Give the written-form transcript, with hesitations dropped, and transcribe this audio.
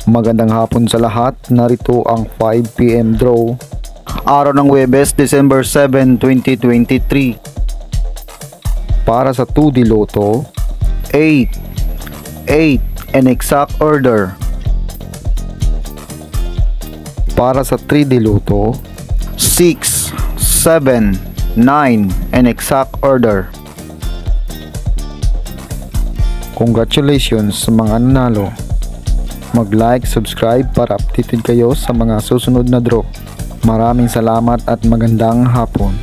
Magandang hapon sa lahat. Narito ang 5 PM draw. Araw ng Huwebes, December 7, 2023. Para sa 2D Lotto, 8 in exact order. Para sa 3D Lotto, 6, 7, 9 in exact order. Congratulations sa mga nanalo. Mag-like, subscribe para updated kayo sa mga susunod na draw. Maraming salamat at magandang hapon.